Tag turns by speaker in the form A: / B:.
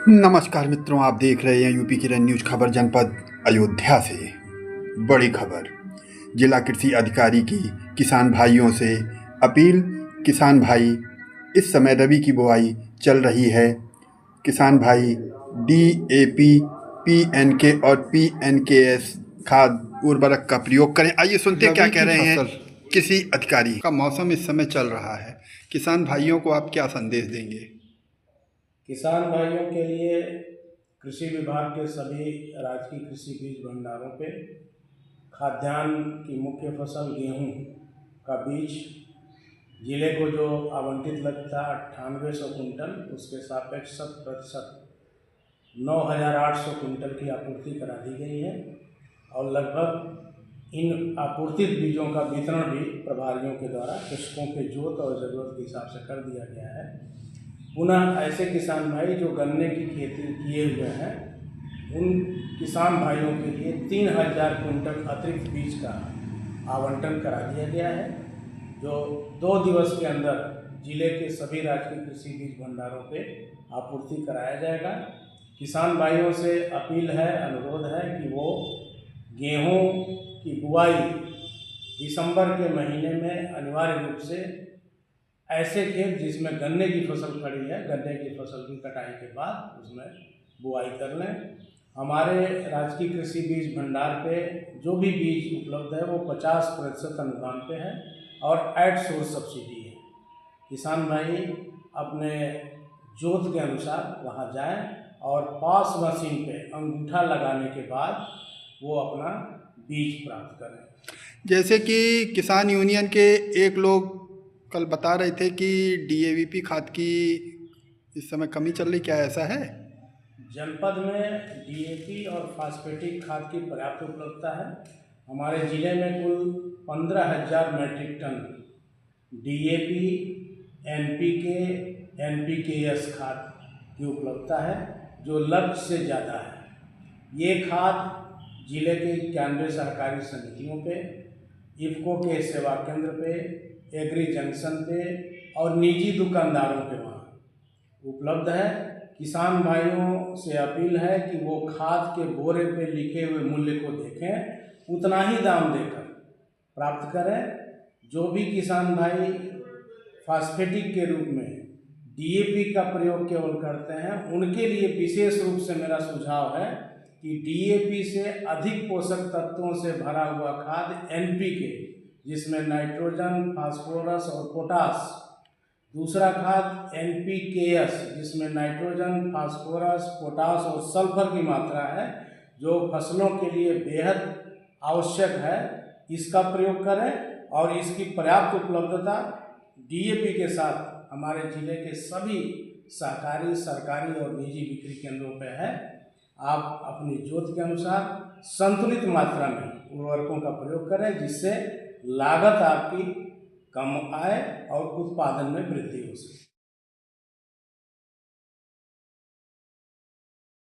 A: नमस्कार मित्रों, आप देख रहे हैं यूपी किरण न्यूज। खबर जनपद अयोध्या से बड़ी खबर। जिला कृषि अधिकारी की किसान भाइयों से अपील। किसान भाई, इस समय रबी की बुआई चल रही है। किसान भाई DAP, PNK और PNKS खाद उर्वरक का प्रयोग करें। आइए सुनते हैं क्या कह रहे हैं कृषि अधिकारी। का मौसम इस समय चल रहा है, किसान भाइयों को आप क्या संदेश देंगे?
B: किसान भाइयों के लिए कृषि विभाग के सभी राजकीय कृषि बीज भंडारों पे खाद्यान्न की मुख्य फसल गेहूं का बीज जिले को जो आवंटित लगता 9800 कुंटल, उसके सापेक्ष 100% 9800 कुंटल की आपूर्ति करा दी गई है और लगभग इन आपूर्तित बीजों का वितरण भी प्रभारियों के द्वारा कृषकों के जोत और ज़रूरत के हिसाब से कर दिया गया है। पुनः ऐसे किसान भाई जो गन्ने की खेती किए हुए हैं, उन किसान भाइयों के लिए 3000 कुंटल अतिरिक्त बीज का आवंटन करा दिया गया है, जो 2 दिवस के अंदर जिले के सभी राजकीय कृषि बीज भंडारों पे आपूर्ति कराया जाएगा। किसान भाइयों से अपील है, अनुरोध है कि वो गेहूं की बुआई दिसंबर के महीने में अनिवार्य रूप से ऐसे खेत जिसमें गन्ने की फसल खड़ी है, गन्ने की फसल की कटाई के बाद उसमें बुआई कर लें। हमारे राजकीय कृषि बीज भंडार पे जो भी बीज उपलब्ध है वो 50% अनुदान पे है और एट सोर्स सब्सिडी है। किसान भाई अपने जोत के अनुसार वहाँ जाएं और पास मशीन पे अंगूठा लगाने के बाद वो अपना बीज प्राप्त करें।
A: जैसे कि किसान यूनियन के एक लोग कल बता रहे थे कि DAP खाद की इस समय कमी चल रही, क्या ऐसा है?
B: जनपद में DAP और फास्फेटिक खाद की पर्याप्त उपलब्धता है। हमारे जिले में कुल 15,000 metric ton DAP, NPK, NPKS खाद की उपलब्धता है, जो लक्ष्य से ज़्यादा है। ये खाद जिले के 91 सहकारी समितियों पे, इफ़को के सेवा केंद्र पे, एग्री जंक्शन पे और निजी दुकानदारों के वहाँ उपलब्ध है। किसान भाइयों से अपील है कि वो खाद के बोरे पे लिखे हुए मूल्य को देखें, उतना ही दाम देकर प्राप्त करें। जो भी किसान भाई फास्फेटिक के रूप में DAP का प्रयोग केवल करते हैं, उनके लिए विशेष रूप से मेरा सुझाव है कि DAP से अधिक पोषक तत्वों से भरा हुआ खाद NPK, जिसमें नाइट्रोजन, फास्फोरस और पोटास, दूसरा खाद NPKS, जिसमें नाइट्रोजन, फास्फोरस, पोटास और सल्फर की मात्रा है, जो फसलों के लिए बेहद आवश्यक है, इसका प्रयोग करें। और इसकी पर्याप्त उपलब्धता DAP के साथ हमारे जिले के सभी सहकारी, सरकारी और निजी बिक्री केंद्रों पर है। आप अपनी जोत के अनुसार संतुलित मात्रा में उर्वरकों का प्रयोग करें, जिससे लागत आपकी कम आए और उत्पादन में वृद्धि हो सके।